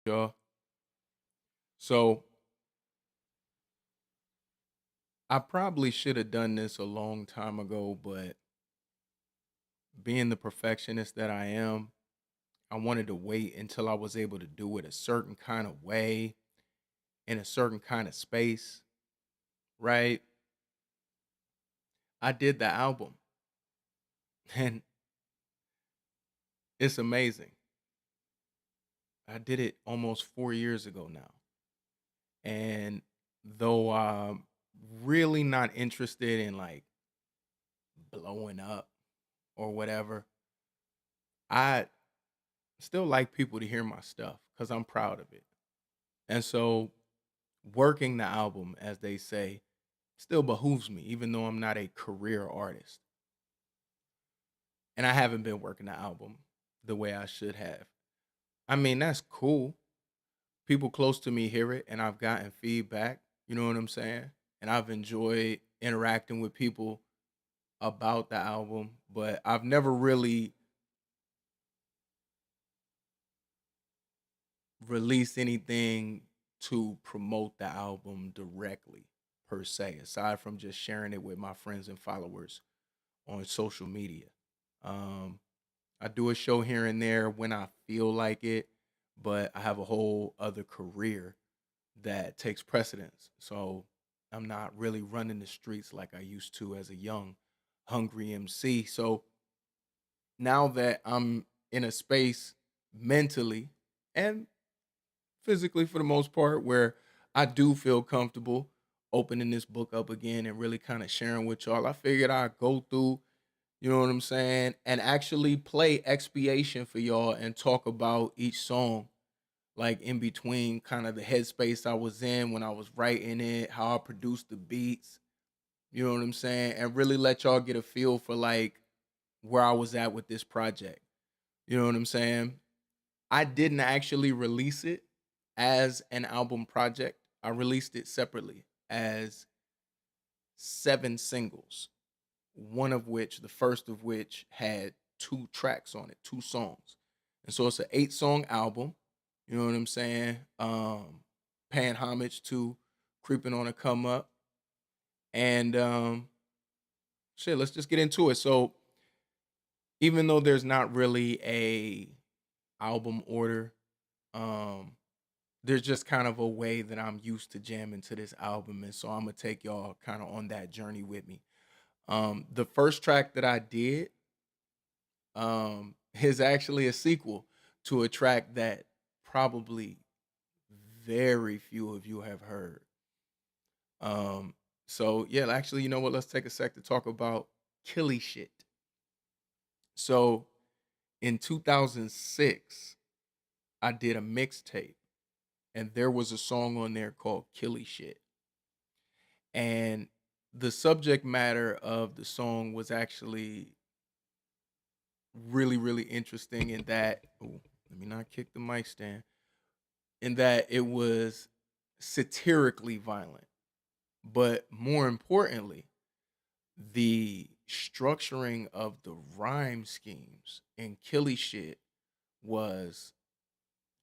y'all. So I probably should have done this a long time ago, but being the perfectionist that I am, I wanted to wait until I was able to do it a certain kind of way in a certain kind of space, right? I did the album and it's amazing. I did it almost 4 years ago now. And though I'm really not interested in like blowing up or whatever, I still like people to hear my stuff because I'm proud of it. And so working the album, as they say, still behooves me, even though I'm not a career artist. And I haven't been working the album the way I should have. I mean, that's cool. People close to me hear it and I've gotten feedback. You know what I'm saying? And I've enjoyed interacting with people about the album, but I've never really released anything to promote the album directly per se, aside from just sharing it with my friends and followers on social media. Um, I do a show here and there when I feel like it, but I have a whole other career that takes precedence. So I'm not really running the streets like I used to as a young, hungry MC. So now that I'm in a space mentally and physically for the most part where I do feel comfortable opening this book up again and really kind of sharing with y'all, I figured I'd go through, you know what I'm saying, and actually play Expiation for y'all and talk about each song, like in between kind of the headspace I was in when I was writing it, how I produced the beats, you know what I'm saying, and really let y'all get a feel for like where I was at with this project. You know what I'm saying? I didn't actually release it as an album project. I released it separately as 7 singles, one of which, the first of which, had 2 tracks on it, 2 songs. And so it's an 8 song album. You know what I'm saying? Paying homage to Creeping on a Come Up. And shit, let's just get into it. So even though there's not really a album order, um, there's just kind of a way that I'm used to jamming to this album. And so I'm gonna take y'all kind of on that journey with me. The first track that I did is actually a sequel to a track that probably very few of you have heard. Um, so yeah, actually, you know what? Let's take a sec to talk about Killy Shit. So in 2006, I did a mixtape, and there was a song on there called Killy Shit. And the subject matter of the song was actually really, really interesting in that, oh, let me not kick the mic stand, in that it was satirically violent. But more importantly, the structuring of the rhyme schemes in Killy Shit was,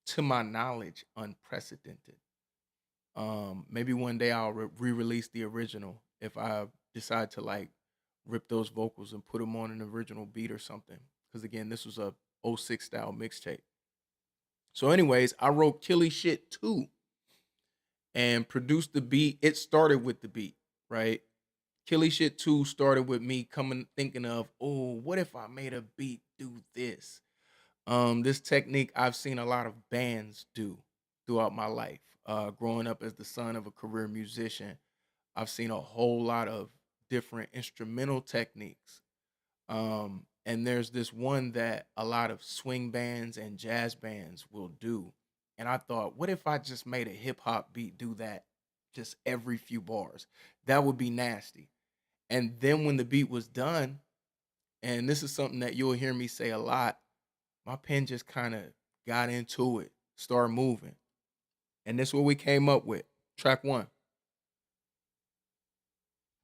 to my knowledge, unprecedented. Maybe one day I'll re-release the original if I decide to like rip those vocals and put them on an original beat or something. Because again, this was a '06 style mixtape. So, anyways, I wrote Killy Shit 2 and produced the beat. It started with the beat, right? Killy Shit 2 started with me coming thinking of, oh, what if I made a beat do this? This technique I've seen a lot of bands do throughout my life. Growing up as the son of a career musician, I've seen a whole lot of different instrumental techniques. And there's this one that a lot of swing bands and jazz bands will do. And I thought, what if I just made a hip hop beat do that just every few bars? That would be nasty. And then when the beat was done, and this is something that you'll hear me say a lot, my pen just kind of got into it, started moving. And this is what we came up with. Track 1.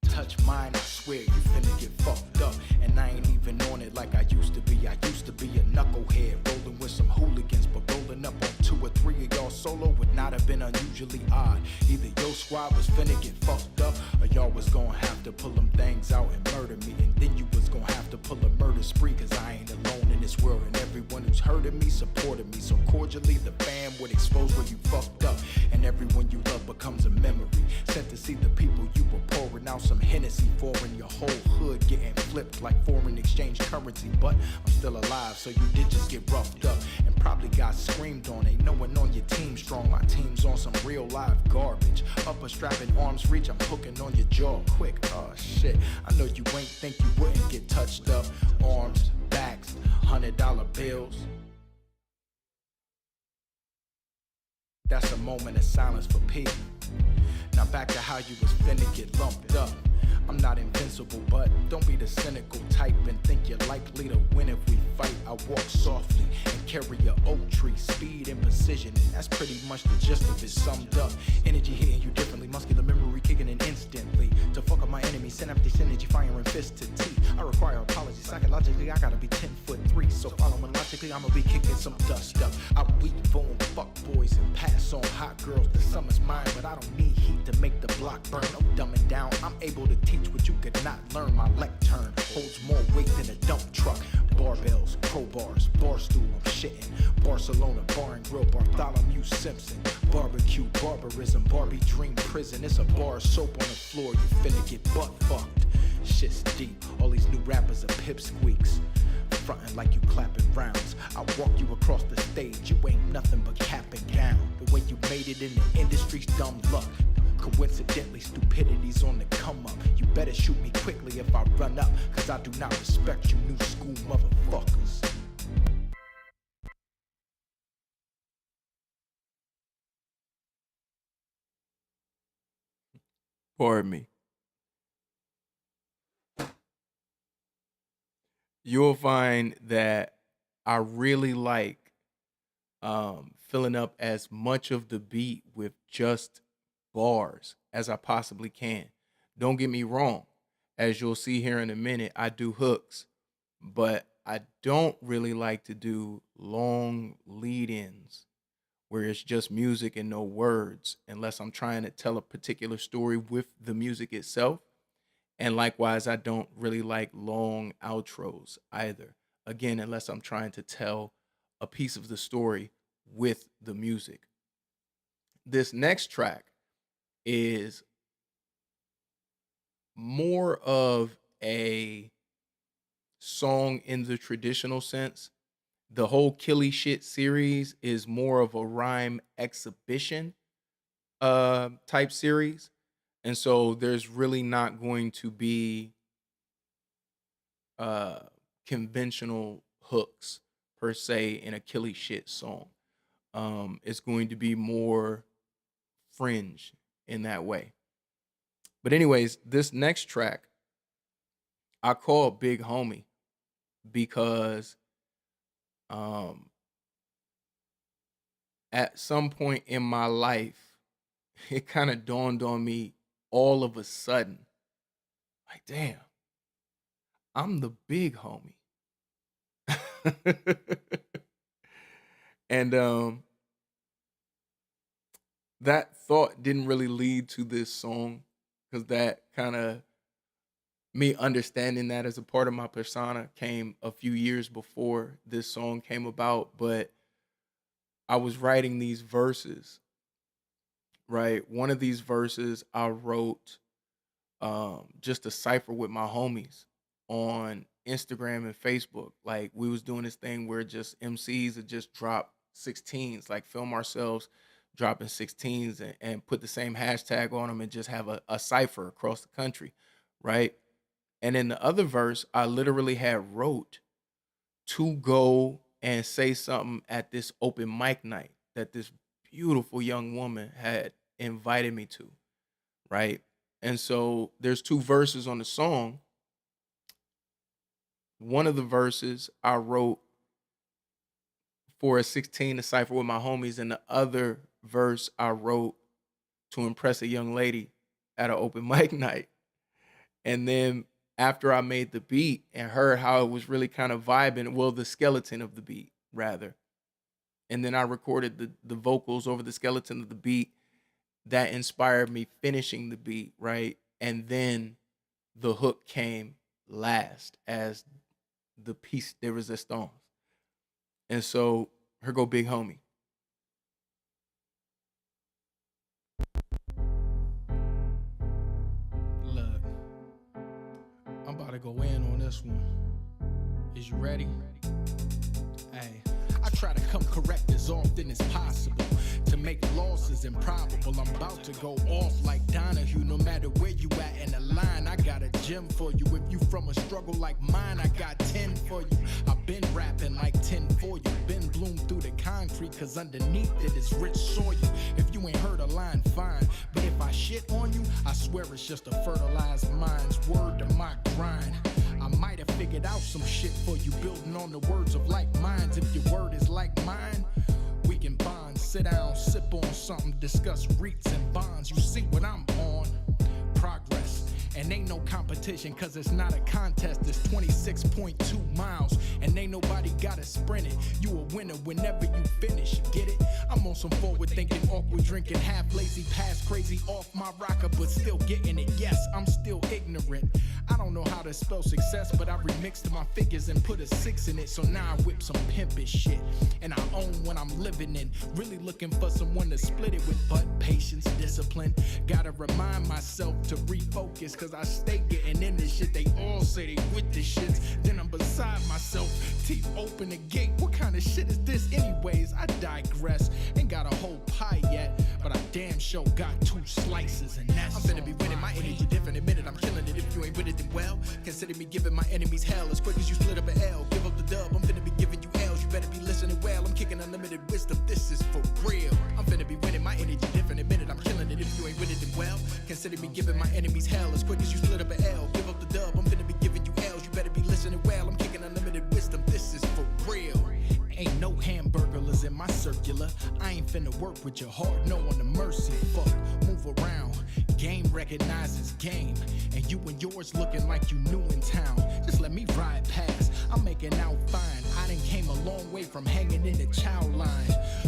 Touch mine, I swear you finna get fucked up. And I ain't even on it like I used to be. I used to be a knucklehead, rolling with some hooligans, but rolling up on 2 or 3 of y'all solo would not have been unusually odd. Either your squad was finna get fucked up, or y'all was gonna have to pull them things out and murder me. And then you was gonna have to pull a murder spree, cause I ain't alone in this world. And everyone who's heard of me supported me. So cordially, the fam would expose where you fucked up. And everyone you love becomes a memory. Sent to see the people you were pouring out some Hennessy for, and your whole hood getting flipped like foreign exchange currency. But I'm still alive, so you did just get roughed up and probably got screamed on. Ain't no one on your team strong. My team's on some real live garbage. Upper strap in arm's reach, I'm hooking on your jaw quick. Oh shit, I know you ain't think you wouldn't get touched up. Arms, backs, $100 bills. That's a moment of silence for Pete. Now back to how you was finna get lumped up. I'm not invincible, but don't be the cynical type and think you're likely to win if we fight. I walk softly and carry a oak tree, speed and precision, and that's pretty much the gist of it summed up. Energy hitting you differently, muscular memory kicking in instantly. To fuck up my enemy, send up this energy, firing fist to teeth. I require apology, psychologically I gotta be 10'3", so following logically I'ma be kicking some dust up. I weak phone fuck boys and pass on hot girls. The summer's mine, but I don't need heat to make the block burn. No dumbing down, I'm able to teach what you could not learn. My lectern holds more weight than a dump truck. Barbells, crowbars, bar stool, I'm shitting. Barcelona, bar and grill, Bartholomew Simpson. Barbecue, barbarism, Barbie dream prison. It's a bar of soap on the floor, you finna get butt fucked. Shit's deep, all these new rappers are pipsqueaks. Frontin' like you clapping rounds. I walk you across the stage, you ain't nothing but cap and gown. The way you made it in the industry's dumb luck. Coincidentally, stupidity's on the come up. You better shoot me quickly if I run up, cause I do not respect you new school motherfuckers. Pardon me. You'll find that I really like filling up as much of the beat with just bars as I possibly can. Don't get me wrong. As you'll see here in a minute, I do hooks, but I don't really like to do long lead ins where it's just music and no words, unless I'm trying to tell a particular story with the music itself. And likewise, I don't really like long outros either. Again, unless I'm trying to tell a piece of the story with the music. This next track is more of a song in the traditional sense. The whole Killy Shit series is more of a rhyme exhibition type series. And so there's really not going to be uh conventional hooks per se in a Killy Shit song. It's going to be more fringe in that way. But anyways, this next track I call Big Homie because um at some point in my life it kind of dawned on me all of a sudden, like, damn, I'm the big homie. And that thought didn't really lead to this song, because that kind of me understanding that as a part of my persona came a few years before this song came about. But I was writing these verses, right? One of these verses I wrote just a cipher with my homies on Instagram and Facebook. Like, we was doing this thing where just MCs would just drop 16s, like film ourselves dropping 16s and put the same hashtag on them and just have a cipher across the country, right? And in the other verse, I literally had wrote to go and say something at this open mic night that this beautiful young woman had invited me to, right? And so there's two verses on the song. One of the verses I wrote for a 16 to cipher with my homies, and the other verse I wrote to impress a young lady at an open mic night. And then after I made the beat and heard how it was really kind of vibing, well, the skeleton of the beat, rather, and then I recorded the vocals over the skeleton of the beat that inspired me finishing the beat, right? And then the hook came last as the piece de resistance. And so here go Big Homie. Look, I'm about to go in on this one. Is you ready? Hey, I try to come correct as often as possible. To make losses improbable, I'm about to go off like Donahue. No matter where you at in the line, I got a gem for you. If you from a struggle like mine, I got 10 for you. I've been rapping like 10 for you. Been bloomed through the concrete, cause underneath it is rich soil. If you ain't heard a line, fine. But if I shit on you, I swear it's just a fertilized mind's word to my grind. I might have figured out some shit for you, building on the words of like minds. If your word is like mine, we can bond, sit down, sip on something, discuss REITs and bonds. You see what I'm on? Progress. And ain't no competition, cause it's not a contest. It's 26.2 miles, and ain't nobody gotta sprint it. You a winner whenever you finish, get it? I'm on some forward thinking, awkward drinking, half lazy, past crazy, off my rocker, but still getting it. Yes, I'm still ignorant. I don't know how to spell success, but I remixed my figures and put a 6 in it. So now I whip some pimpish shit, and I own what I'm living in. Really looking for someone to split it with, but patience, discipline. Gotta remind myself to refocus, cause I stay getting in this shit. They all say they with the shits, then I'm beside myself. Teeth open the gate, what kind of shit is this anyways? I digress, ain't got a whole pie yet, but I damn sure got 2 slices, and that's I'm finna be winning, my energy different, admit it, I'm killing it. If you ain't with it, then well, consider me giving my enemies hell. As quick as you split up an L, give up the dub, I'm finna be giving you L's. You better be listening well, I'm kicking unlimited wisdom, this is for real. I'm finna be winning, my energy different, admit it, I'm killing it. If you ain't with it, then well, consider me giving my enemies hell. As quick as you split up an L, give up the dub, I'm finna be giving you L's. You better be listening well, I'm kicking unlimited wisdom, this is for real. Ain't no hamburglers in my circular. I ain't finna work with your heart, no on the mercy. Fuck, move around. Game recognizes game, and you and yours looking like you new in town. Just let me ride past, I'm making out fine. I done came a long way from hanging in the chow line.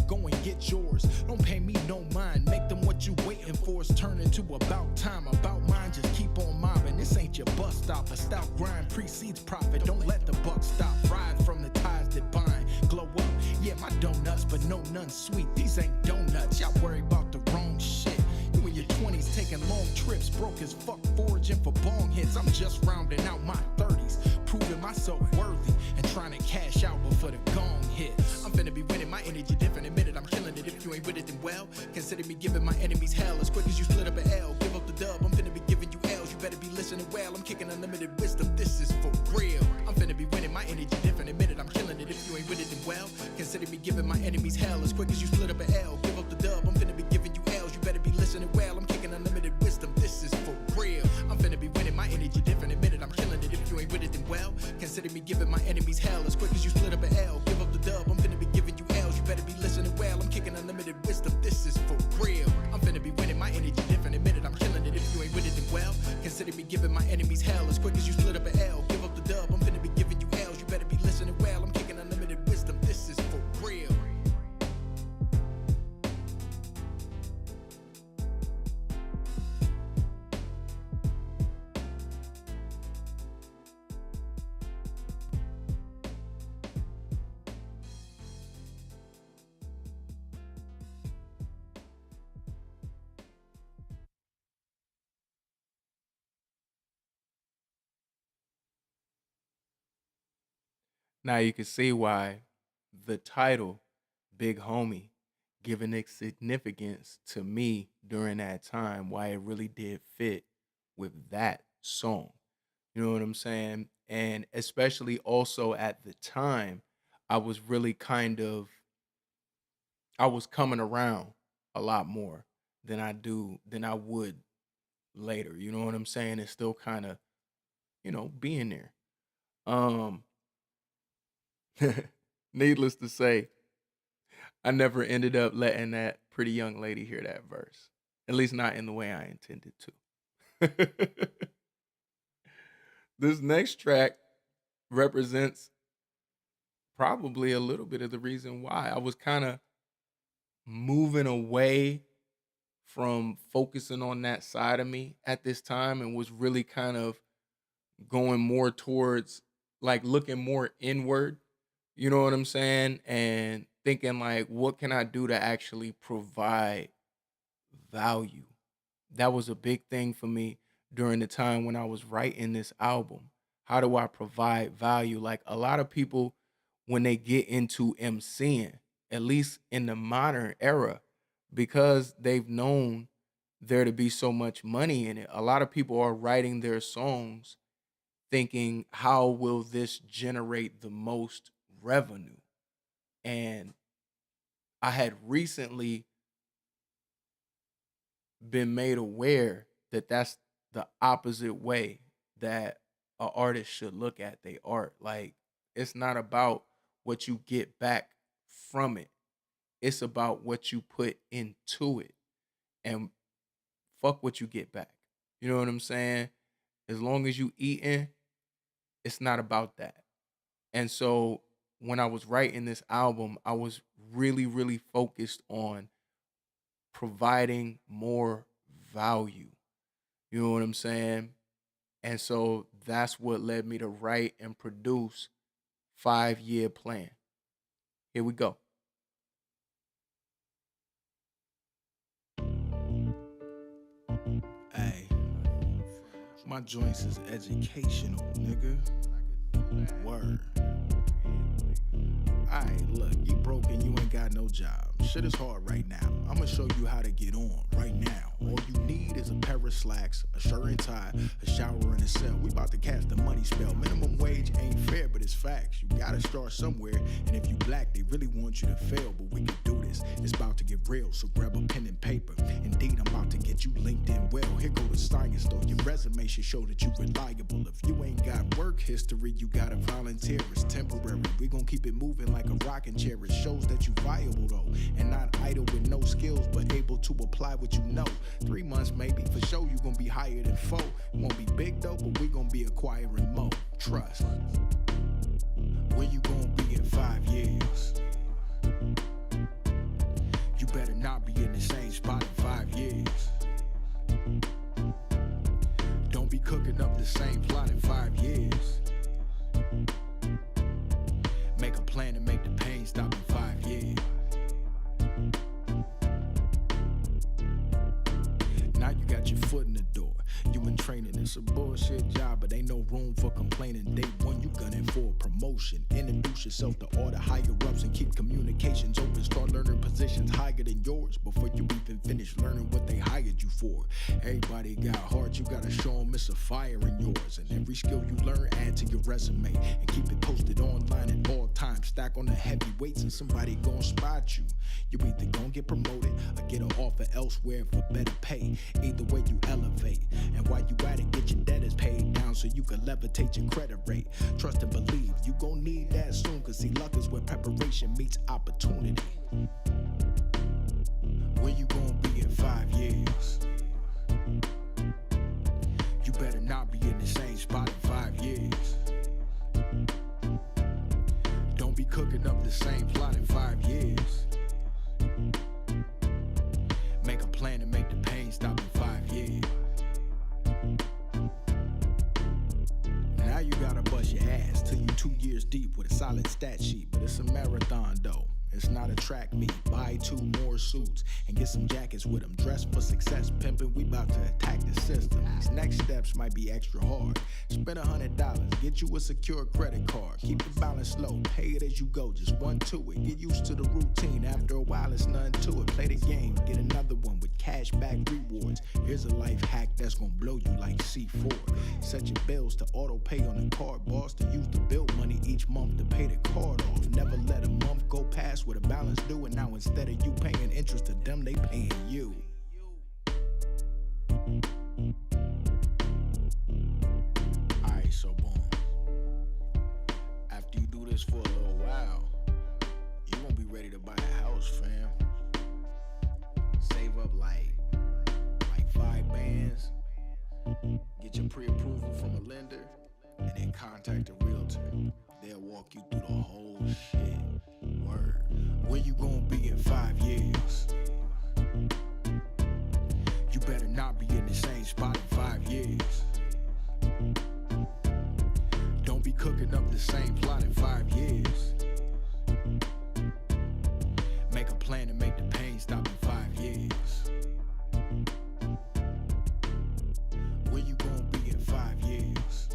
Go and get yours, don't pay me no mind. Make them what you waiting for is turn into about time. About mine, just keep on mobbing. This ain't your bus stop, a stout grind precedes profit. Don't let the buck stop, ride from the ties that bind. Glow up, yeah, my donuts, but no none sweet. These ain't donuts, y'all worry about the wrong shit. You in your 20s taking long trips, broke as fuck foraging for bong hits. I'm just rounding out my 30s, proving myself worthy and trying to cash out before the gong hits. I'm finna be winning, my energy different, admit it, I'm killing it. If you ain't with it, then well, consider me giving my enemies hell. As quick as you split up an L, give up the dub, I'm finna be giving you L's. You better be listening well, I'm kicking unlimited wisdom, this is for real. I'm finna be winning, my energy different, admit it, I'm killing it. If you ain't with it, then well, consider me giving my enemies hell. As quick as you split up an L, give up the dub, I'm finna be giving you L's. You better be listening well, I'm kicking unlimited wisdom, this is for real. I'm finna be winning, my energy different, admit it, I'm killing it. If you ain't with it, then well, consider me giving my enemies hell. As quick as you split up an L, give up the dub, I'm finna be giving you L's. You better be listening well, I'm kicking unlimited wisdom, this is for real. I'm finna be winning, my energy different, admit it, I'm killing it. If you ain't with it, then well, consider me giving my enemies hell. As quick as you split up an L, give up the dub, I'm finna be giving you L's. You better be listening well, I'm kicking unlimited wisdom, this is for real. Now you can see why the title, Big Homie, giving its significance to me during that time, why it really did fit with that song. You know what I'm saying? And especially also at the time, I was really I was coming around a lot more than I would later. You know what I'm saying? It's still kind of, being there. Um Needless to say, I never ended up letting that pretty young lady hear that verse. At least not in the way I intended to. This next track represents probably a little bit of the reason why I was kind of moving away from focusing on that side of me at this time and was really kind of going more towards like looking more inward, you know what I'm saying? And thinking like, what can I do to actually provide value? That was a big thing for me during the time when I was writing this album. How do I provide value? Like a lot of people, when they get into MCing, at least in the modern era, because they've known there to be so much money in it, a lot of people are writing their songs thinking, how will this generate the most revenue? And I had recently been made aware that that's the opposite way that an artist should look at their art. Like it's not about what you get back from it. It's about what you put into it. And fuck what you get back. You know what I'm saying? As long as you eating, it's not about that. And so when I was writing this album, I was really, really focused on providing more value. You know what I'm saying? And so that's what led me to write and produce 5-year plan. Here we go. Hey, my joints is educational, nigga. Word. Alright, look, you broke and you ain't got no job. Shit is hard right now. I'ma show you how to get on right now. All you need is a pair of slacks, a shirt and tie, a shower and a cell. We about to cast the money spell. Minimum wage ain't fair, but it's facts. You gotta start somewhere. And if you black, they really want you to fail, but we can do this. It's about to get real, so grab a pen and paper. Indeed, I'm about to get you linked in well. Here go the science though. Your resume should show that you reliable. If you ain't got work history, you gotta volunteer. It's temporary. We gon' keep it moving like a rocking chair. It shows that you viable though, and not idle with no skills, but able to apply what you know. 3 months maybe, for sure you gon' be higher than 4. Won't be big though, but we gon' be acquiring more. Trust. Where you gon' be in 5 years? You better not be in the same spot in 5 years. Don't be cooking up the same plot in 5 years. Make a plan to make the pain stop in 5 years. Now you got your foot in the door. You in training, it's a bullshit job, but ain't no room for complaining. Day one, you gunning for a promotion. Introduce yourself to all the higher ups and keep communications open. Start learning positions higher than yours before you even finish learning what they hired you for. Everybody got heart, you gotta show them it's a fire in yours. And every skill you learn, add to your resume and keep it posted online at all times. Stack on the heavy weights and somebody gon' spot you. You either gon' get promoted or get an offer elsewhere for better pay. Either way you elevate. And while you at it, get your debtors paid down so you can levitate your credit rate. Trust and believe, you gon' need that soon, cause see luck is where preparation meets opportunity. Where you gon' be in 5 years? You better not be in the same spot in 5 years. Don't be cooking up the same plot in 5 years. Make a plan to make the pain stop in 5 years. Now you gotta bust your ass till you 2 years deep with a solid stat sheet. But it's a marathon though, it's not a track meet. Buy 2 more suits and get some jackets with them. Dress for success, pimpin', we bout to attack the system. These next steps might be extra hard. Spend $100, get you a secure credit card. Keep the balance low, pay it as you go, just one to it. Get used to the routine, after a while it's nothing to it. Play the game, get another one with cash back rewards. Here's a life hack that's gonna blow you like C4. Set your bills to auto pay on the card, boss. To use the bill money each month to pay the card off. Never let a month go past with a balance due, and now instead of you paying interest to them, they paying you. Alright, so boom. After you do this for a little while, you won't be ready to buy a house, fam. Save up like 5 bands, get your pre-approval from a lender, and then contact a realtor. They'll walk you through the whole shit. Word. Where you gonna be in 5 years? You better not be in the same spot in 5 years. Don't be cooking up the same plot in 5 years. Make a plan to make the pain stop in 5 years. Where you gonna be in 5 years?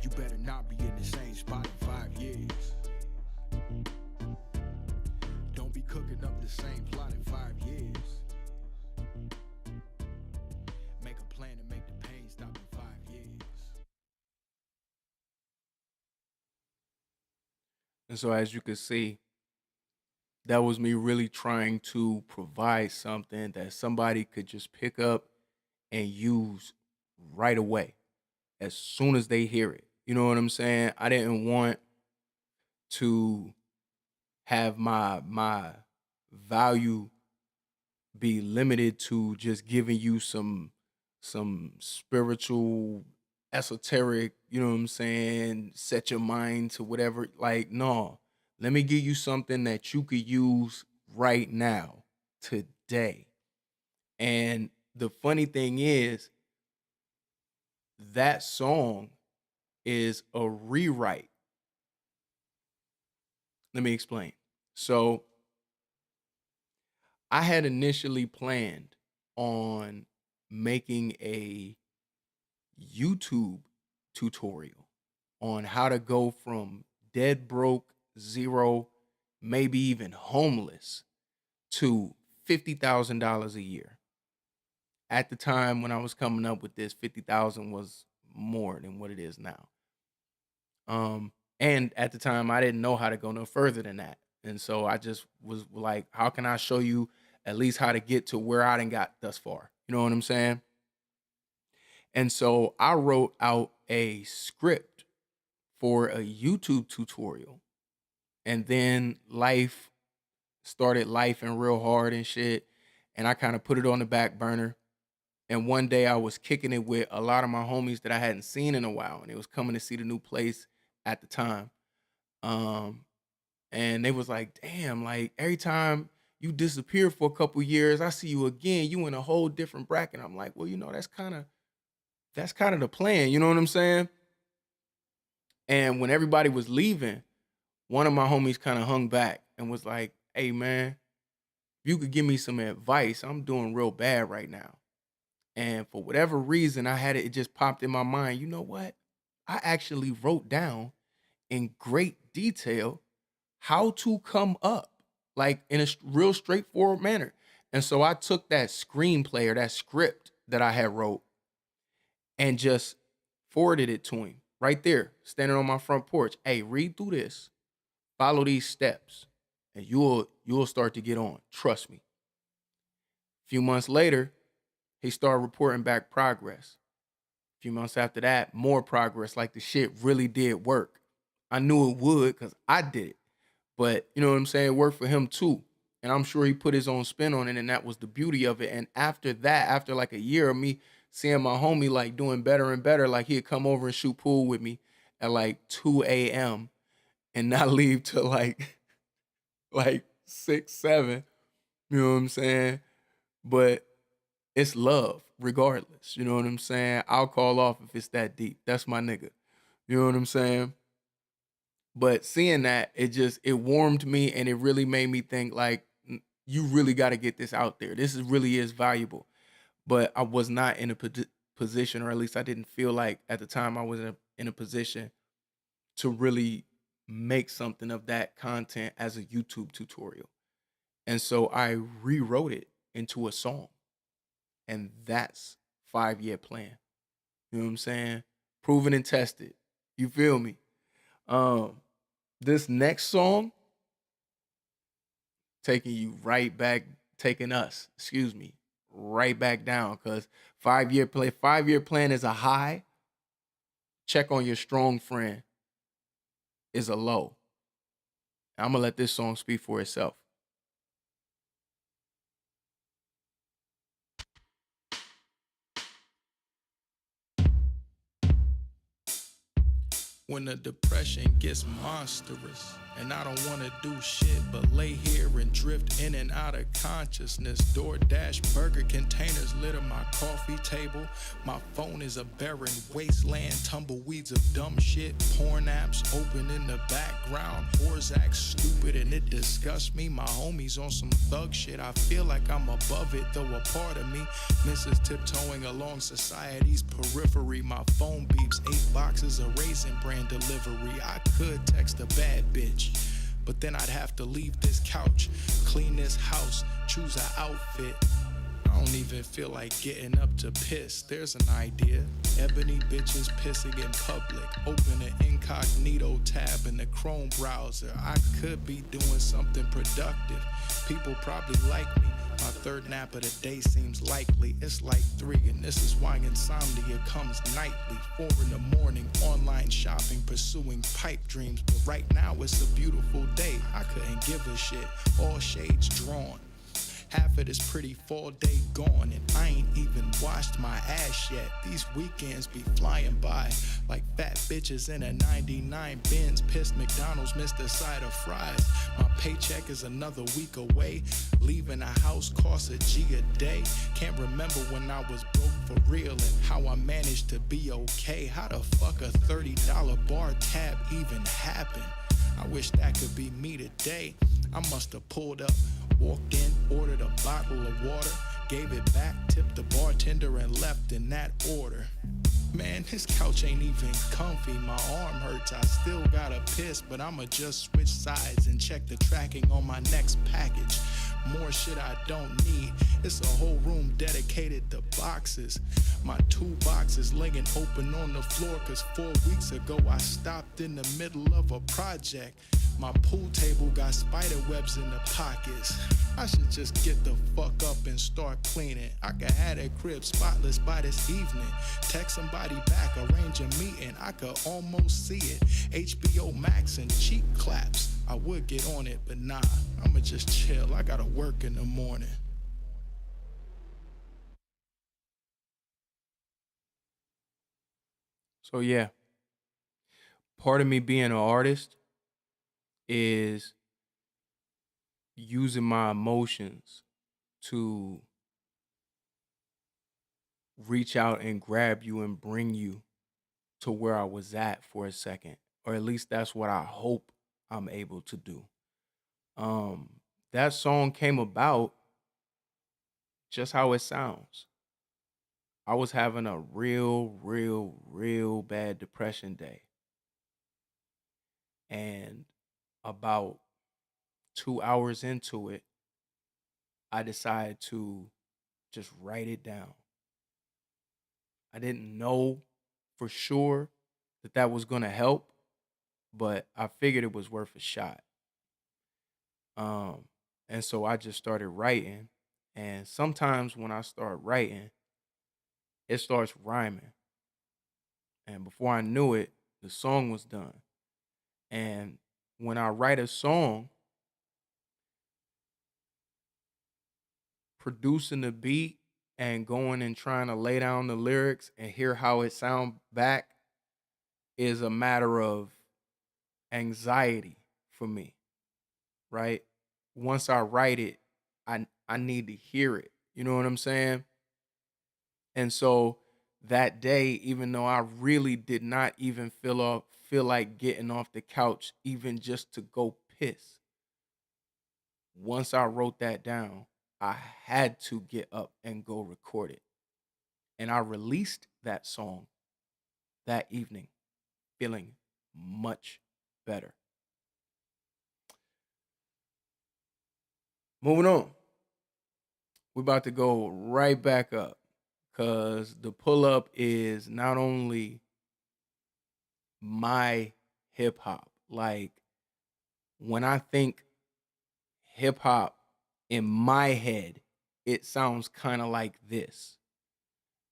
You better not be in the same spot in 5 years. Don't be cooking up the same plot in 5 years. Make a plan to make the pain stop in 5 years. And so, as you can see, that was me really trying to provide something that somebody could just pick up and use right away as soon as they hear it. You know what I'm saying? I didn't want to have my value be limited to just giving you some spiritual esoteric, you know what I'm saying, set your mind to whatever. Like, no. Let me give you something that you could use right now, today. And the funny thing is, that song is a rewrite. Let me explain. So, I had initially planned on making a YouTube tutorial on how to go from dead broke, zero, maybe even homeless to $50,000 a year. At the time when I was coming up with this, 50,000 was more than what it is now. And at the time I didn't know how to go no further than that. And so I just was like, how can I show you at least how to get to where I done got thus far? You know what I'm saying? And so I wrote out a script for a YouTube tutorial. And then life started life and real hard and shit. And I kind of put it on the back burner. And one day I was kicking it with a lot of my homies that I hadn't seen in a while. And they was coming to see the new place at the time. Um, and they was like, damn, like every time you disappear for a couple years, I see you again, you in a whole different bracket. I'm like, well, that's kind of the plan, you know what I'm saying? And when everybody was leaving, one of my homies kind of hung back and was like, hey man, if you could give me some advice, I'm doing real bad right now. And for whatever reason, it just popped in my mind. You know what? I actually wrote down in great detail how to come up, like in a real straightforward manner. And so I took that screenplay or that script that I had wrote and just forwarded it to him right there, standing on my front porch. Hey, read through this, follow these steps, and you'll start to get on. Trust me. A few months later, he started reporting back progress. A few months after that, more progress, like the shit really did work. I knew it would because I did it. But you know what I'm saying? It worked for him too. And I'm sure he put his own spin on it, and that was the beauty of it. And after that, after like a year of me seeing my homie like doing better and better, like he'd come over and shoot pool with me at like 2 a.m. and not leave till like 6, 7. You know what I'm saying? But it's love, regardless. You know what I'm saying? I'll call off if it's that deep. That's my nigga. You know what I'm saying? But seeing that, it warmed me, and it really made me think like, you really got to get this out there. This really is valuable. But I was not in a position, or at least I didn't feel like at the time I was in a position to really make something of that content as a YouTube tutorial. And so I rewrote it into a song. And that's 5-year plan. You know what I'm saying? Proven and tested. You feel me? Um, this next song, taking you right back, taking us, excuse me, right back down. Cause 5-year plan is a high. Check on your strong friend is a low. I'm gonna let this song speak for itself. When the depression gets monstrous and I don't wanna do shit but lay here and drift in and out of consciousness. DoorDash burger containers litter my coffee table. My phone is a barren wasteland, tumbleweeds of dumb shit. Porn apps open in the background. Whores act stupid and it disgusts me. My homies on some thug shit. I feel like I'm above it, though a part of me misses tiptoeing along society's periphery. My phone beeps 8 boxes of Raisin Bran delivery. I could text a bad bitch, but then I'd have to leave this couch, clean this house, choose an outfit. I don't even feel like getting up to piss. There's an idea. Ebony bitches pissing in public. Open an incognito tab in the Chrome browser. I could be doing something productive. People probably like me. My third nap of the day seems likely. It's like 3, and this is why insomnia comes nightly. 4 in the morning, online shopping, pursuing pipe dreams. But right now it's a beautiful day. I couldn't give a shit. All shades drawn. Half of this pretty fall day gone, and I ain't even washed my ass yet. These weekends be flying by like fat bitches in a 99 Benz. Pissed McDonald's missed a side of fries. My paycheck is another week away. Leaving a house costs a G a day. Can't remember when I was broke for real and how I managed to be okay. How the fuck a $30 bar tab even happen? I wish that could be me today. I must have pulled up, walked in, ordered a bottle of water, gave it back, tipped the bartender, and left in that order. Man, this couch ain't even comfy. My arm hurts, I still gotta piss, but I'ma just switch sides and check the tracking on my next package. More shit I don't need. It's a whole room dedicated to boxes. My 2 boxes laying open on the floor, cause 4 weeks ago I stopped in the middle of a project. My pool table got spider webs in the pockets. I should just get the fuck up and start cleaning. I could have that crib spotless by this evening. Text somebody back, arrange a meeting. I could almost see it. HBO Max and cheek claps. I would get on it, but nah, I'ma just chill. I gotta work in the morning. So yeah, part of me being an artist is using my emotions to reach out and grab you and bring you to where I was at for a second. Or at least that's what I hope I'm able to do. Um that song came about just how it sounds. I was having a real bad depression day. And about 2 hours into it, I decided to just write it down. I didn't know for sure that that was going to help, but I figured it was worth a shot. Um, and so I just started writing. And sometimes when I start writing, it starts rhyming. And before I knew it, the song was done. And when I write a song, producing the beat and going and trying to lay down the lyrics and hear how it sound back is a matter of anxiety for me, right? Once I write it, I need to hear it. You know what I'm saying? And so that day, even though I really did not even feel like getting off the couch, even just to go piss, once I wrote that down, I had to get up and go record it. And I released that song that evening, feeling much better. Moving on. We're about to go right back up because the pull up is not only my hip hop. Like when I think hip hop in my head, it sounds kind of like this.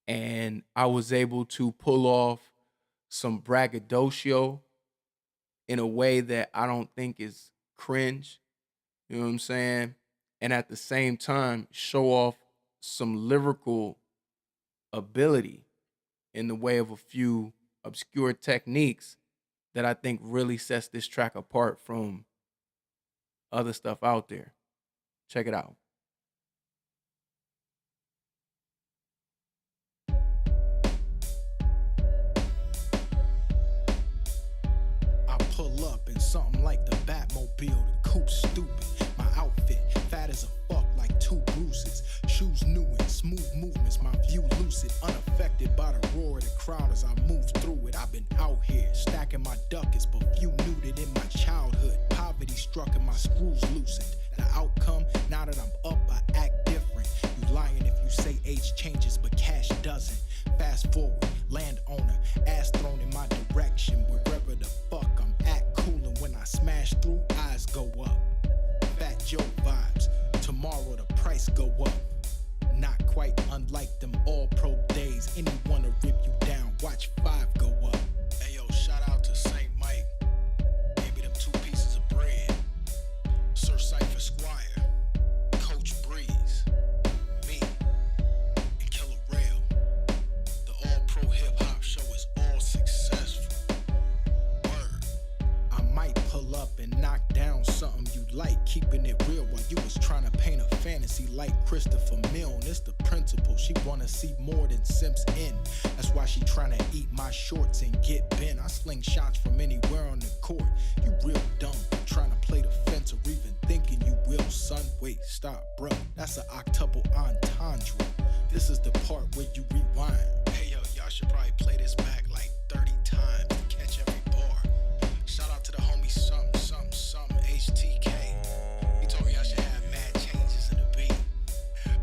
And I was able to pull off some braggadocio in a way that I don't think is cringe. You know what I'm saying? And at the same time, show off some lyrical ability in the way of a few obscure techniques that I think really sets this track apart from other stuff out there. Check it out. I pull up in something like the Batmobile, the coupe stupid. My outfit, fat as a fuck like 2 bruises. Shoes new and smooth movements, my view lucid. Unaffected by the roar of the crowd as I move through it. I've been out here, stacking my ducats, but few knew that in my childhood, poverty struck and my screws loosened. The outcome, now that I'm up, I act different. You lying if you say age changes, but cash doesn't. Fast forward, landowner, ass thrown in my direction. Wherever the fuck I'm at, coolin' when I smash through, eyes go up. Fat Joe vibes, tomorrow the price go up. Not quite unlike them all-pro days. Anyone to rip you down, watch 5 go up. Ayo, shout out to St. Mike. Gave me them 2 pieces of bread. Sir Cypher Squire, Coach Breeze, me, and Killer Rail. The all-pro hip-hop show is all successful. Word. I might pull up and knock down something you like, keeping it real while you was trying to paint a fantasy like Christopher Milne. It's the principle, she wanna see more than Simps in. That's why she trying to eat my shorts and get bent. I sling shots from anywhere on the court. You real dumb for trying to play the fence or even thinking you will, son. Wait, stop, bro. That's an octuple entendre. This is the part where you rewind. Hey yo, y'all should probably play this back like 30 times to catch every bar. Shout out to the homie something HTK. He told me I should have mad changes in the beat.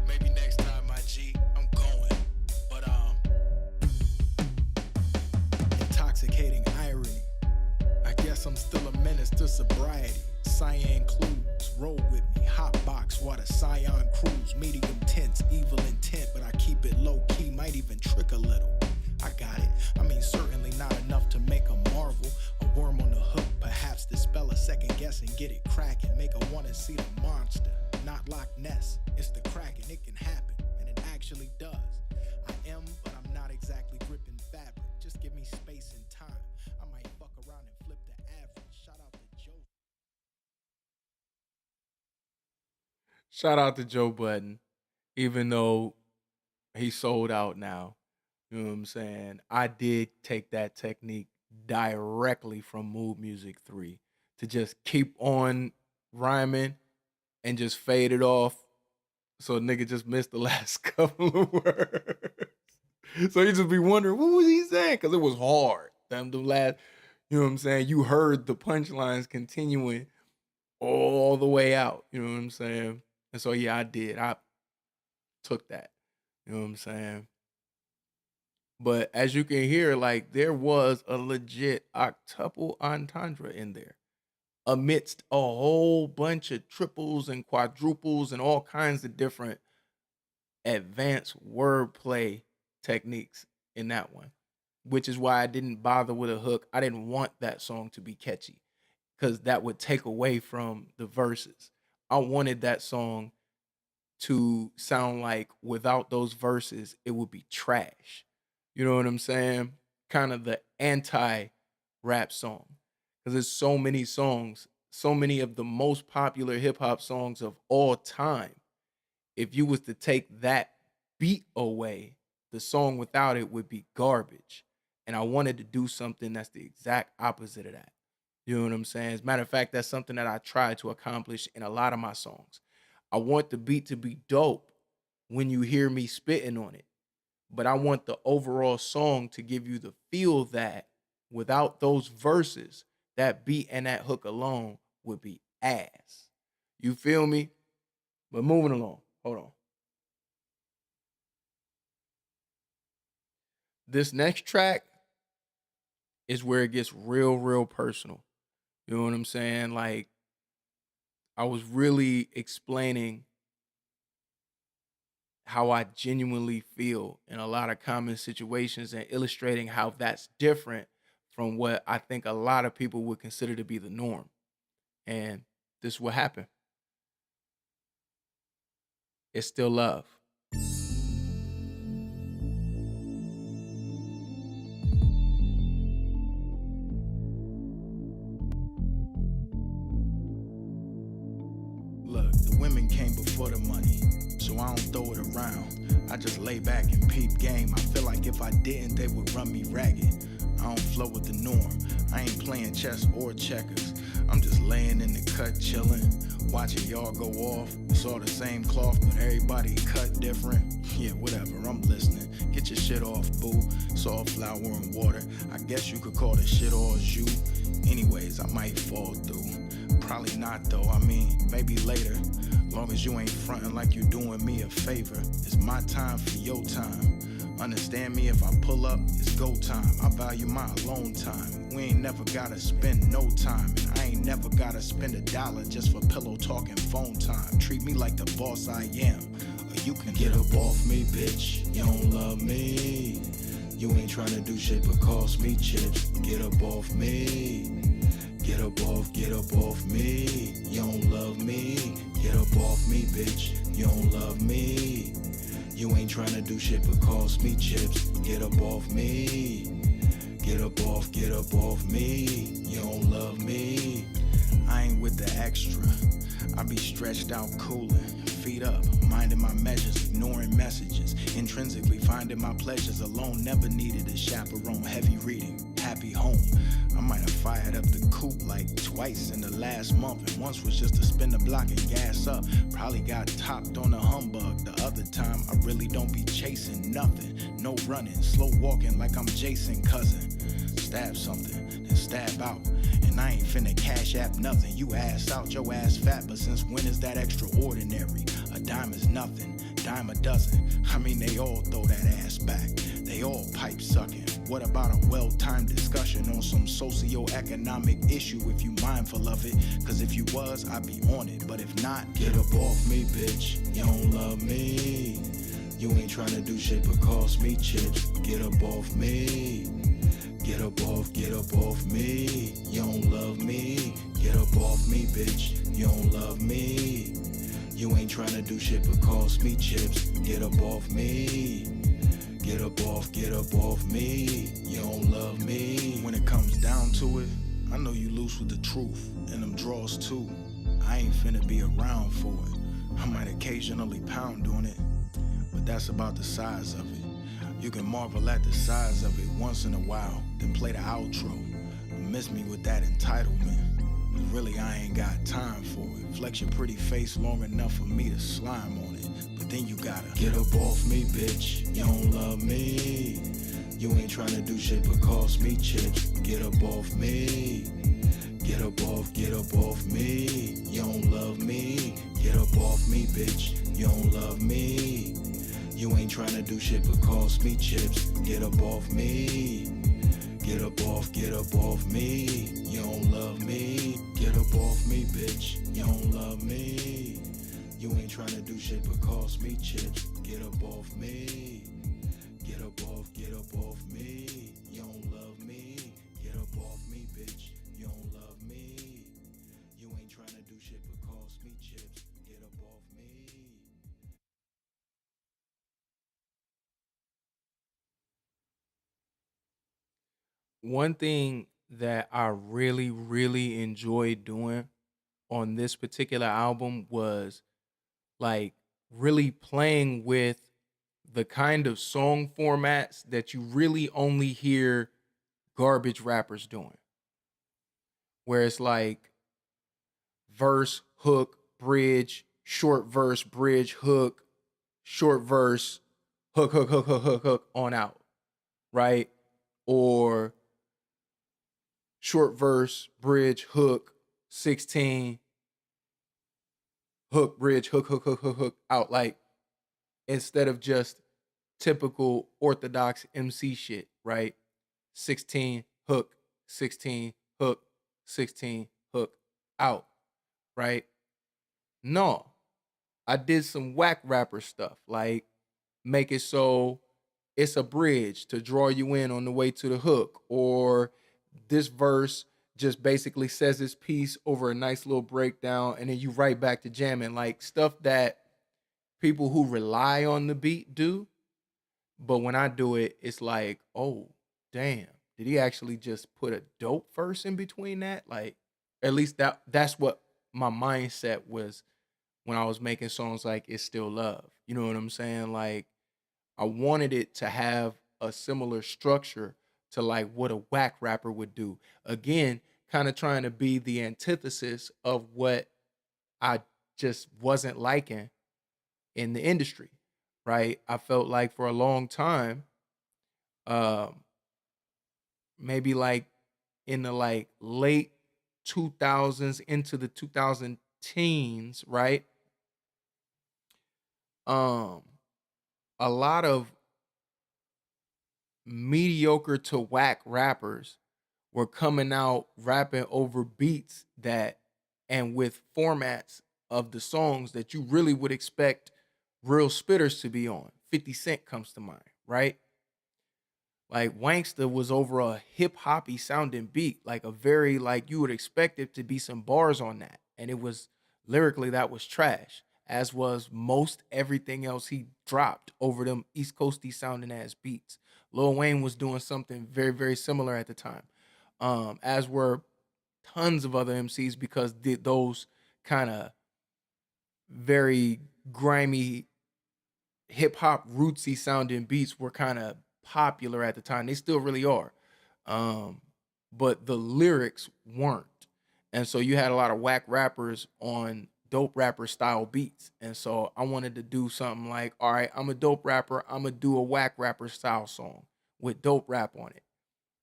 Maybe next time, my G, I'm going. But intoxicating irony. I guess I'm still a menace to sobriety. Cyan clues, roll with me, hotbox while the Scion cruise. Medium tense, evil intent, but I keep it low key, might even trick a little. I got it, I mean certainly not enough to make a marvel. A worm on the hook, perhaps dispel a second guess and get it cracking. Make a wanna see the monster, not Loch Ness. It's the cracking, it can happen, and it actually does. I am, but I'm not exactly gripping fabric. Just give me space and time. I might fuck around and flip the average. Shout out to Joe. Shout out to Joe Budden, even though he sold out now. You know what I'm saying? I did take that technique directly from Mood Music 3 to just keep on rhyming and just fade it off. So nigga just missed the last couple of words. So you just be wondering, what was he saying? Because it was hard. The last, you know what I'm saying? You heard the punchlines continuing all the way out. You know what I'm saying? And so yeah, I did. I took that. You know what I'm saying? But as you can hear, like there was a legit octuple entendre in there, amidst a whole bunch of triples and quadruples and all kinds of different advanced wordplay techniques in that one, which is why I didn't bother with a hook. I didn't want that song to be catchy because that would take away from the verses. I wanted that song to sound like without those verses, it would be trash. You know what I'm saying? Kind of the anti rap song. Because there's so many songs, so many of the most popular hip hop songs of all time. If you was to take that beat away, the song without it would be garbage. And I wanted to do something that's the exact opposite of that. You know what I'm saying? As a matter of fact, that's something that I try to accomplish in a lot of my songs. I want the beat to be dope when you hear me spitting on it. But I want the overall song to give you the feel that without those verses, that beat and that hook alone would be ass. You feel me? But moving along. Hold on. This next track is where it gets real, real personal. You know what I'm saying? Like, I was really explaining how I genuinely feel in a lot of common situations and illustrating how that's different from what I think a lot of people would consider to be the norm. And this is what happened. It's still love. so I don't throw it around. I just lay back and peep game. I feel like if I didn't, they would run me ragged. I don't flow with the norm. I ain't playing chess or checkers. I'm just laying in the cut chillin', watching y'all go off. It's all the same cloth, but everybody cut different. Yeah, whatever, I'm listening. Get your shit off, boo. It's all flour and water. I guess you could call this shit all jus. Anyways, I might fall through. Probably not though, I mean, maybe later. Long as you ain't frontin' like you doing me a favor. It's my time for your time. Understand me, if I pull up, it's go time. I value my alone time. We ain't never gotta spend no time. And I ain't never gotta spend $1 just for pillow talk and phone time. Treat me like the boss I am, or you can get up off me, bitch. You don't love me. You ain't tryna do shit but cost me chips. Get up off me. Get up off me. You don't love me. Get up off me, bitch. You don't love me. You ain't tryna do shit but cost me chips. Get up off me. Get up off me. You don't love me. I ain't with the extra. I be stretched out coolin', feet up, minding my measures, ignoring messages, intrinsically finding my pleasures alone. Never needed a chaperone. Heavy reading, happy home. I might have fired up the coupe like twice in the last month, and once was just to spin the block and gas up. Probably got topped on a humbug. The other time I really don't be chasing nothing. No running, slow walking like I'm Jason Cousin. Stab something, then stab out. And I ain't finna cash app nothing. You ass out, your ass fat, but since when is that extraordinary? A dime is nothing, dime a dozen. I mean, they all throw that ass back. They all pipe sucking. What about a well-timed discussion on some socio-economic issue if you mindful of it? Cause if you was, I'd be on it. But if not, get up off me, bitch. You don't love me. You ain't tryna do shit but cost me chips. Get up off me. Get up off me. You don't love me. Get up off me, bitch. You don't love me. You ain't tryna do shit but cost me chips. Get up off me. Get up off me. You don't love me. When it comes down to it, I know you loose with the truth, and them draws too. I ain't finna be around for it. I might occasionally pound on it, but that's about the size of it. You can marvel at the size of it once in a while, then play the outro. Miss me with that entitlement. Really, I ain't got time for it. Flex your pretty face long enough for me to slime on it. But then you gotta get up off me, bitch. You don't love me. You ain't tryna do shit but cost me chips. Get up off me. Get up off me. You don't love me. Get up off me, bitch. You don't love me. You ain't tryna do shit but cost me chips. Get up off me. Get up off me. You don't love me. Get up off me, bitch. You don't love me. You ain't tryna do shit but cost me chips. Get up off me. Get up off me. You don't love me. Get up off me, bitch. You don't love me. You ain't tryna do shit but cost me chips. Get up off me. One thing that I really, really enjoyed doing on this particular album was like really playing with the kind of song formats that you really only hear garbage rappers doing, where it's like verse, hook, bridge, short verse, bridge, hook, short verse, hook, hook, hook, hook, hook, hook, on out, right? Or short verse, bridge, hook, 16, hook, bridge, hook, hook, hook, hook, hook, out. Like, instead of just typical orthodox MC shit, right? 16, hook, 16, hook, 16, hook, out, right? No, I did some whack rapper stuff, like make it so it's a bridge to draw you in on the way to the hook, or this verse just basically says its piece over a nice little breakdown, and then you right back to jamming, like stuff that people who rely on the beat do. But when I do it, it's like, oh, damn, did he actually just put a dope verse in between that? Like, at least that's what my mindset was when I was making songs like It's Still Love. You know what I'm saying? Like I wanted it to have a similar structure to like what a whack rapper would do. Again, kind of trying to be the antithesis of what I just wasn't liking in the industry, right? I felt like for a long time, um, maybe like in the like late 2000s into the 2000 teens, right? Um, a lot of mediocre to whack rappers were coming out rapping over beats that and with formats of the songs that you really would expect real spitters to be on. 50 Cent comes to mind, right? Like Wanksta was over a hip hoppy sounding beat, like a very like you would expect it to be some bars on that. And it was lyrically that was trash, as was most everything else he dropped over them East Coasty sounding ass beats. Lil Wayne was doing something very, very similar at the time. As were tons of other MCs because those kind of very grimy hip hop rootsy sounding beats were kind of popular at the time. They still really are. Um, but the lyrics weren't. And so you had a lot of whack rappers on dope rapper style beats. And so I wanted to do something like, all right, I'm a dope rapper. I'm going to do a whack rapper style song with dope rap on it,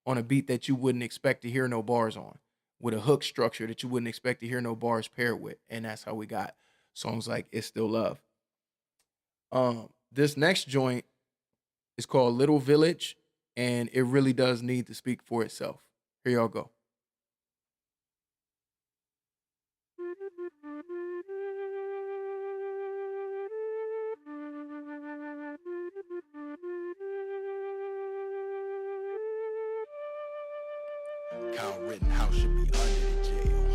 on a beat that you wouldn't expect to hear no bars on, with a hook structure that you wouldn't expect to hear no bars paired with. And that's how we got songs like It's Still Love. This next joint is called Little Village, and it really does need to speak for itself. Here y'all go. Kyle Rittenhouse should be under the jail,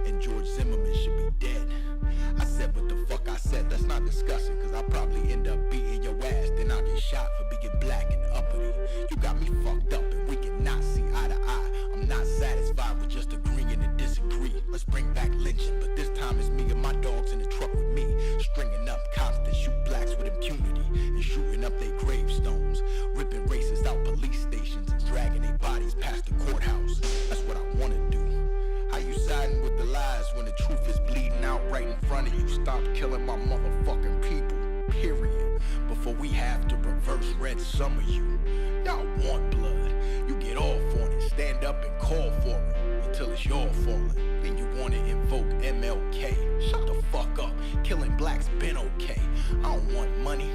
and George Zimmerman should be dead. I said what the fuck I said, let's not discuss it, cause I'll probably end up beating your ass, then I'll get shot for being black and uppity. You got me fucked up and we cannot see eye to eye. I'm not satisfied with just agreeing to disagree. Let's bring back lynching, but this time it's me and my dogs in the truck with me, stringing up cops that shoot blacks with impunity, and shooting up their gravestones, ripping racists out police stations, and dragging their bodies past the courthouse. That's what I wanna do. How you siding with the lies when the truth is bleeding out right in front of you? Stop killing my motherfucking people, period. Before we have to reverse red summer you. Y'all want blood. You get off on it, stand up and call for it until it's your falling. Then you wanna invoke MLK. Shut the fuck up. Killing blacks been okay. I don't want money.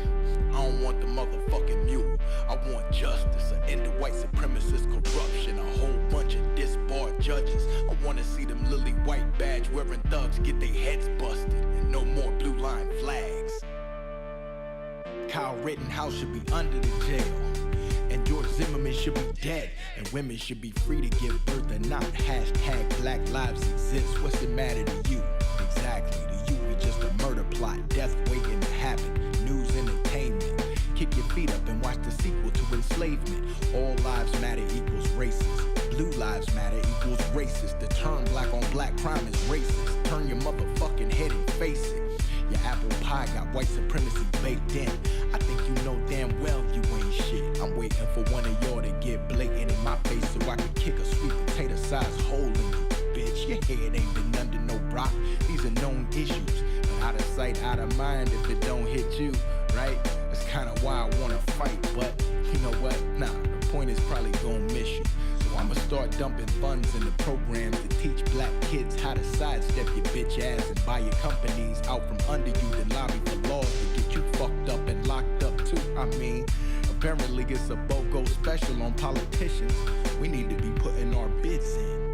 I don't want the motherfucking mule. I want justice, an end to white supremacist corruption, a whole bunch of disbarred judges. I wanna see them lily white badge wearing thugs get their heads busted, and no more blue line flags. Kyle Rittenhouse should be under the jail, and George Zimmerman should be dead, and women should be free to give birth and not. Hashtag Black Lives Exist. What's the matter to you? Exactly, to you we just a murder plot, death waiting to happen, news entertainment. Kick your feet up and watch the sequel to Enslavement. All lives matter equals racist. Blue lives matter equals racist. The term black on black crime is racist. Turn your motherfucking head and face it. Your apple pie got white supremacy baked in. I think you know damn well you ain't shit. I'm waiting for one of y'all to get blatant in my face so I can kick a sweet potato sized hole in you, bitch. Your head ain't been under no rock. These are known issues, but out of sight, out of mind if it don't hit you, right? That's kinda why I wanna fight, but you know what? Nah, the point is probably gonna miss you. So I'ma start dumping funds into programs to teach black kids how to sidestep your bitch ass and buy your companies out from under you, then lobby for laws to get you fucked up and locked up too. I mean, apparently it's a BOGO special on politicians. We need to be putting our bids in.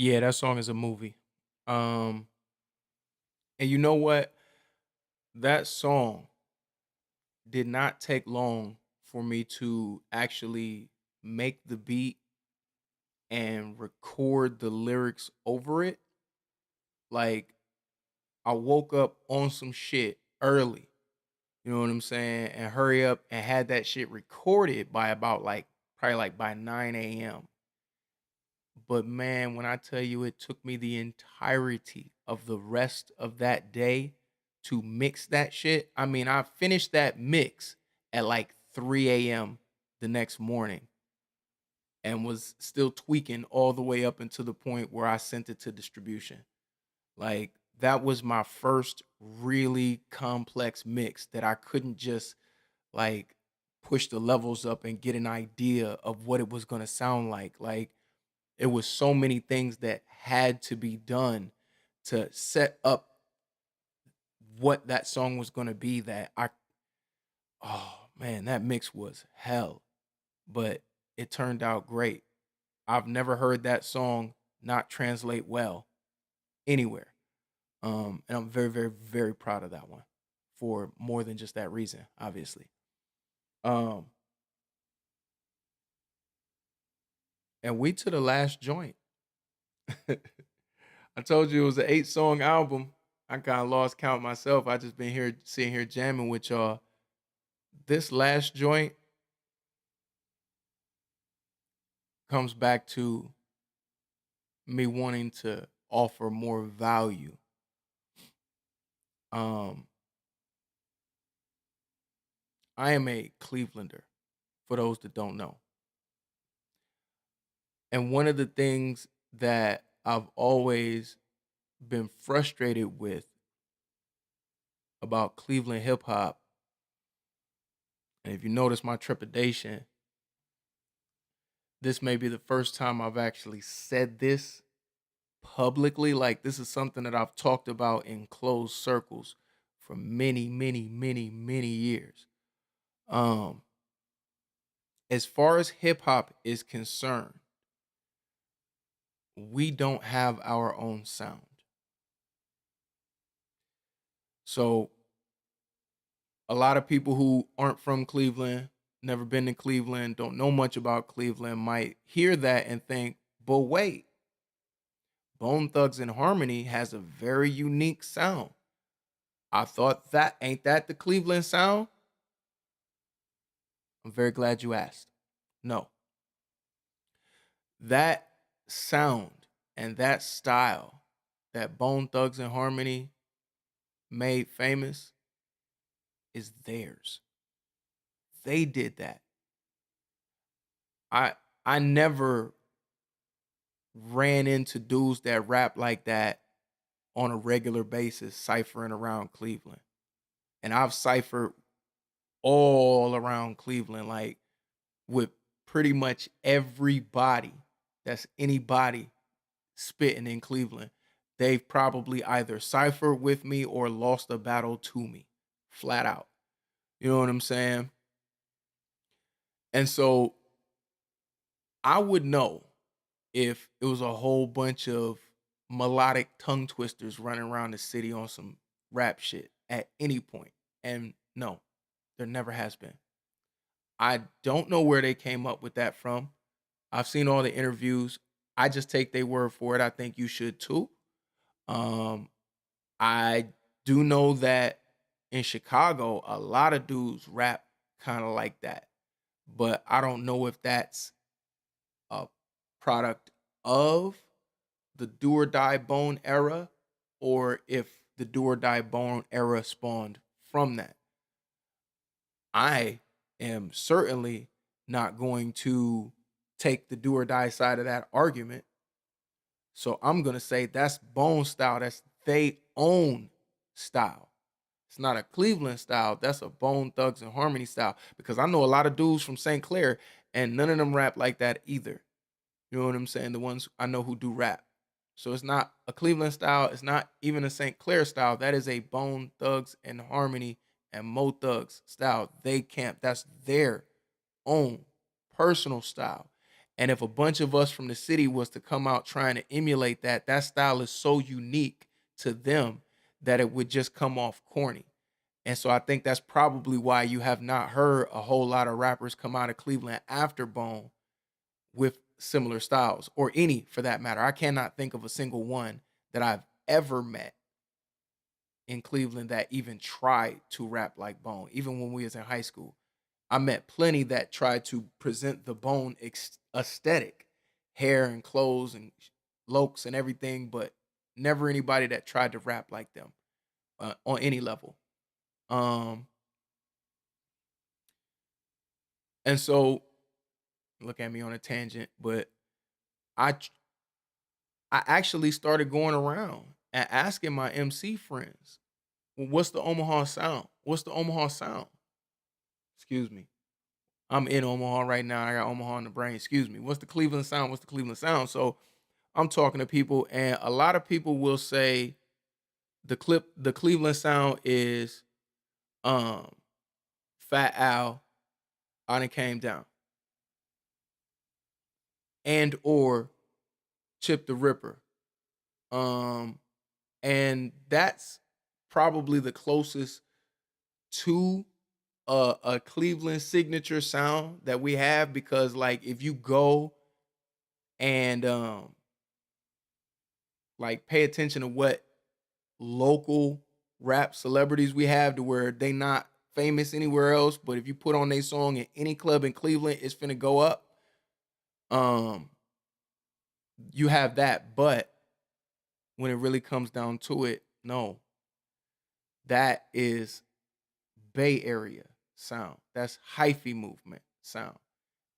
Yeah, that song is a movie. Um, and you know what? that song did not take long for me to actually make the beat and record the lyrics over it. Like, I woke up on some shit early, you know what I'm saying? And hurry up and had that shit recorded by about like probably like by 9 a.m. But man, when I tell you it took me the entirety of the rest of that day to mix that shit. I mean, I finished that mix at like 3 a.m. the next morning and was still tweaking all the way up until the point where I sent it to distribution. Like, that was my first really complex mix that I couldn't just like push the levels up and get an idea of what it was going to sound like. Like, it was so many things that had to be done to set up what that song was going to be that I oh man, that mix was hell, but it turned out great. I've never heard that song not translate well anywhere. And I'm very, very, very proud of that one for more than just that reason, obviously. Um, and we to the last joint. I told you it was an 8 song album. I kind of lost count myself. I just been here sitting here jamming with y'all. This last joint comes back to me wanting to offer more value. Um, I am a Clevelander, for those that don't know. And one of the things that I've always been frustrated with about Cleveland hip hop, and if you notice my trepidation, this may be the first time I've actually said this publicly. Like, this is something that I've talked about in closed circles for many, many, many, many years. Um, as far as hip hop is concerned, we don't have our own sound. So a lot of people who aren't from Cleveland, never been to Cleveland, don't know much about Cleveland might hear that and think, but wait, Bone Thugs and Harmony has a very unique sound. I thought that ain't that the Cleveland sound? I'm very glad you asked. No. That sound and that style that Bone Thugs and Harmony made famous is theirs. They did that. I I never ran into dudes that rap like that on a regular basis, ciphering around Cleveland. And I've ciphered all around Cleveland, like with pretty much everybody that's anybody spitting in Cleveland. They've probably either ciphered with me or lost a battle to me, flat out. You know what I'm saying? And so I would know if it was a whole bunch of melodic tongue twisters running around the city on some rap shit at any point. And no, there never has been. I don't know where they came up with that from. I've seen all the interviews. I just take their word for it. I think you should too. Um, I do know that in Chicago, a lot of dudes rap kind of like that, but I don't know if that's a product of the do or die bone era or if the do or die bone era spawned from that. I am certainly not going to take the do or die side of that argument. So I'm going to say that's bone style. That's they own style. It's not a Cleveland style. That's a Bone Thugs and Harmony style. Because I know a lot of dudes from St. Clair and none of them rap like that either. You know what I'm saying? The ones I know who do rap. So it's not a Cleveland style. It's not even a St. Clair style. That is a Bone Thugs and Harmony and Mo Thugs style. They camp. That's their own personal style. And if a bunch of us from the city was to come out trying to emulate that, that style is so unique to them that it would just come off corny. And so I think that's probably why you have not heard a whole lot of rappers come out of Cleveland after Bone with similar styles, or any for that matter. I cannot think of a single one that I've ever met in Cleveland that even tried to rap like Bone. Even when we was in high school, I met plenty that tried to present the Bone aesthetic, hair and clothes and looks and everything, but never anybody that tried to rap like them on any level. Um, and so look at me on a tangent, but I I actually started going around and asking my MC friends, well, what's the Omaha sound? What's the Omaha sound? Excuse me. I'm in Omaha right now. I got Omaha in the brain. Excuse me. What's the Cleveland sound? What's the Cleveland sound? So I'm talking to people, and a lot of people will say the Cleveland sound is um Fat Al, I done came down, and or Chip the Ripper. Um and that's probably the closest to a Cleveland signature sound that we have, because like if you go and like pay attention to what local rap celebrities we have, to where they not famous anywhere else, but if you put on their song in any club in Cleveland, it's finna go up. Um, you have that, but when it really comes down to it, no, that is Bay Area sound. That's hyphy movement sound.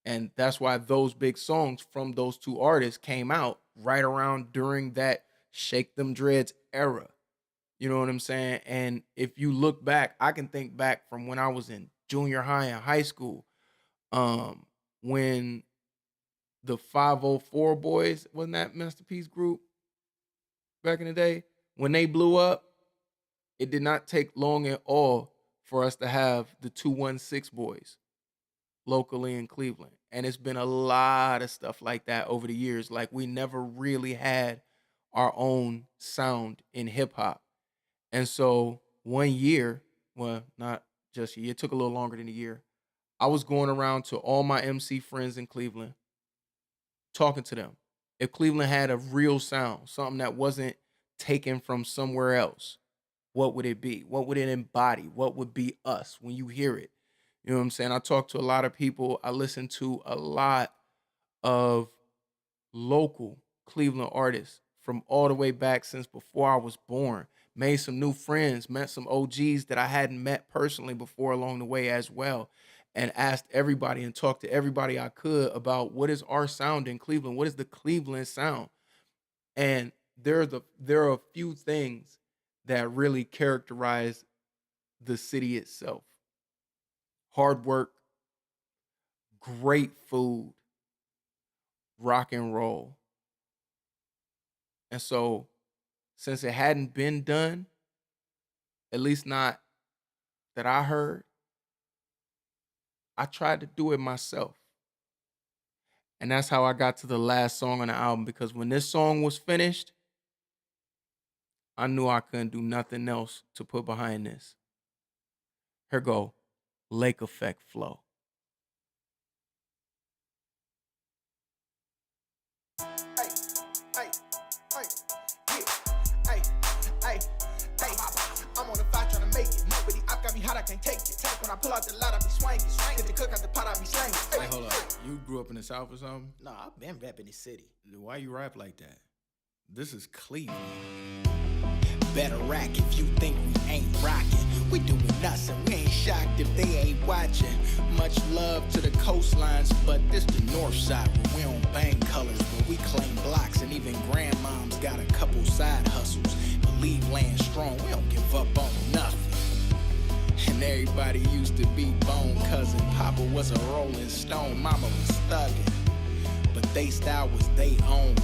And that's why those big songs from those two artists came out right around during that Shake Them Dreads era. You know what I'm saying? And if you look back, I can think back from when I was in junior high and high school, when the 504 boys, wasn't that Masterpiece Group back in the day? When they blew up, it did not take long at all for us to have the 216 boys locally in Cleveland. And it's been a lot of stuff like that over the years. Like, we never really had our own sound in hip hop. And so one year, well, not just a year, it took a little longer than a year. I was going around to all my MC friends in Cleveland, talking to them. If Cleveland had a real sound, something that wasn't taken from somewhere else, what would it be? What would it embody? What would be us when you hear it? You know what I'm saying? I talked to a lot of people. I listened to a lot of local Cleveland artists from all the way back since before I was born. Made some new friends, met some OGs that I hadn't met personally before along the way as well, and asked everybody and talked to everybody I could about what is our sound in Cleveland? What is the Cleveland sound? And there are a few things that really characterize the city itself. Hard work, great food, rock and roll. And so, since it hadn't been done, at least not that I heard, I tried to do it myself. And that's how I got to the last song on the album, because when this song was finished, I knew I couldn't do nothing else to put behind this. Here go, Lake Effect Flow. I can't take it. When I pull out the lot, I be swinging. Get the cook out the pot, I be slanging. Hey, hold up. You grew up in the South or something? Nah, I've been rapping the city. Why you rap like that? This is Cleveland. Better rack if you think we ain't rocking. We doing us and we ain't shocked if they ain't watching. Much love to the coastlines, but this the north side where we don't bang colors, but we claim blocks, and even grandmoms got a couple side hustles. Believe land strong, we don't give up on nothing. And everybody used to be Bone cousin. Papa was a Rolling Stone, Mama was thuggin', but they style was they own.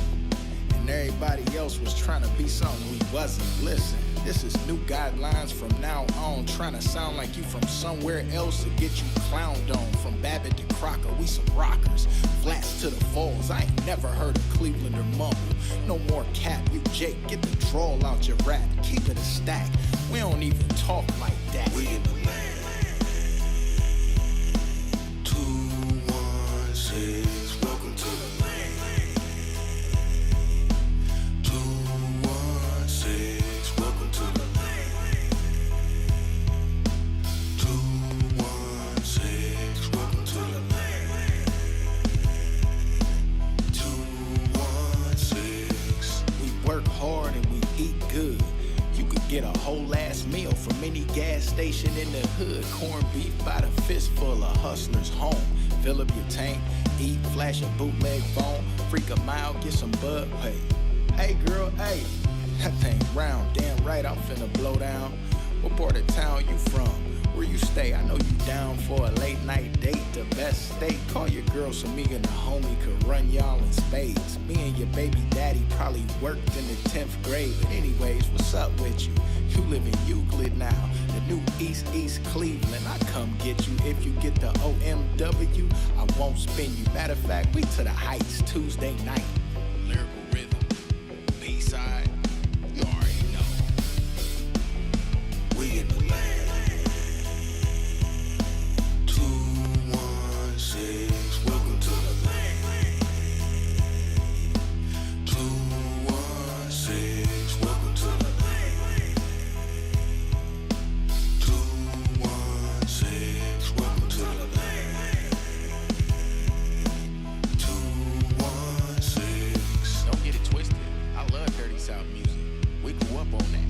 And everybody else was trying to be something we wasn't. Listen, this is new guidelines from now on. Trying to sound like you from somewhere else to get you clowned on. From Babbitt to Crocker, we some rockers. Flats to the falls, I ain't never heard a Clevelander mumble. No more cap, you Jake, get the drawl out your rap. Keep it a stack. We don't even talk like that. We in the land. 216, welcome to the land. 216, welcome to the land. 216, welcome to the land. 216. We work hard and we eat good. You could get a whole ass meal from any gas station in the hood. Corned beef by the fistful of hustlers home. Fill up your tank, eat, flash a bootleg phone. Freak a mile, get some bud. Hey girl, hey, that thing round. Damn right, I'm finna blow down. What part of town you from? Where you stay? I know you down for a late night date. The best state. Call your girl so me and the homie could run y'all in spades. Me and your baby daddy probably worked in the 10th grade. But anyways, what's up with you? You live in Euclid now. The new East Cleveland. I come get you. If you get the OMW, I won't spin you. Matter of fact, we to the Heights Tuesday night. Lyrical rhythm, B-side, you already know. We in the land. 216, welcome to the land. 216, welcome to the land. 216, welcome to the land. 216. Don't get it twisted. I love Dirty South music. We grew up on that.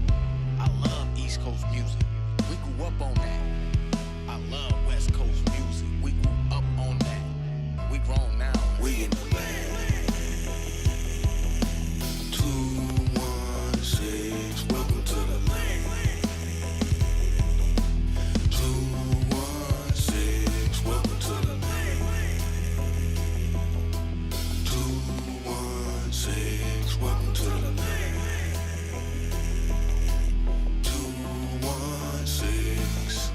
I love East Coast music. We grew up on that. I love West Coast music. We grew up on that. We grown now. We in the land. 216, welcome to the land. 216, welcome to the land. 216, welcome to the land. 216.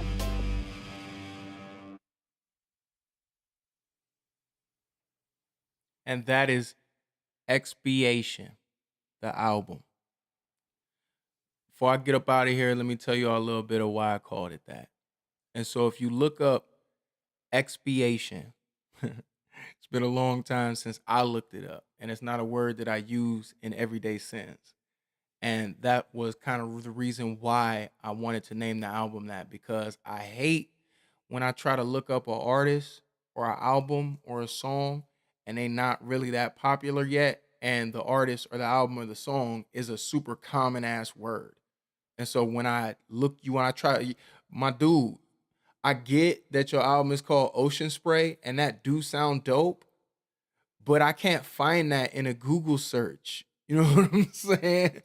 And that is Expiation, the album. Before I get up out of here, let me tell you all a little bit of why I called it that. And so if you look up expiation, it's been a long time since I looked it up, and it's not a word that I use in everyday sense. And that was kind of the reason why I wanted to name the album that, because I hate when I try to look up an artist or an album or a song and they not really that popular yet, and the artist or the album or the song is a super common ass word. And so when I try, my dude, I get that your album is called Ocean Spray, and that do sound dope, but I can't find that in a Google search. You know what I'm saying?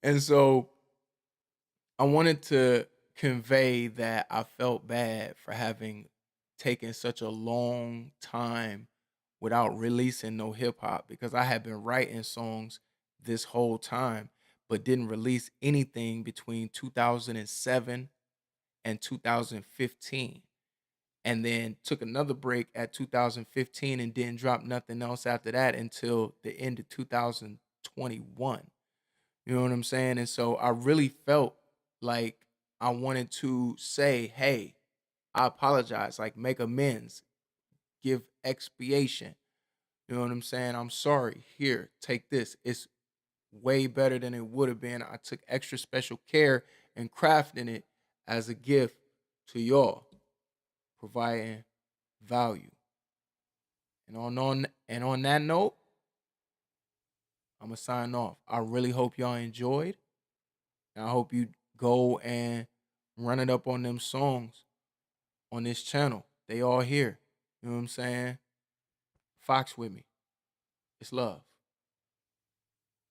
And so I wanted to convey that I felt bad for having taken such a long time without releasing no hip hop, because I had been writing songs this whole time, but didn't release anything between 2007 and 2015. And then took another break at 2015 and didn't drop nothing else after that until the end of 2021. You know what I'm saying? And so I really felt like I wanted to say, hey, I apologize, like make amends, give expiation. You know what I'm saying? I'm sorry. Here, take this. It's way better than it would have been. I took extra special care in crafting it as a gift to y'all, providing value. And on that note, I'm gonna sign off. I really hope y'all enjoyed. And I hope you go and run it up on them songs on this channel. They all here. You know what I'm saying? Fox with me. It's love.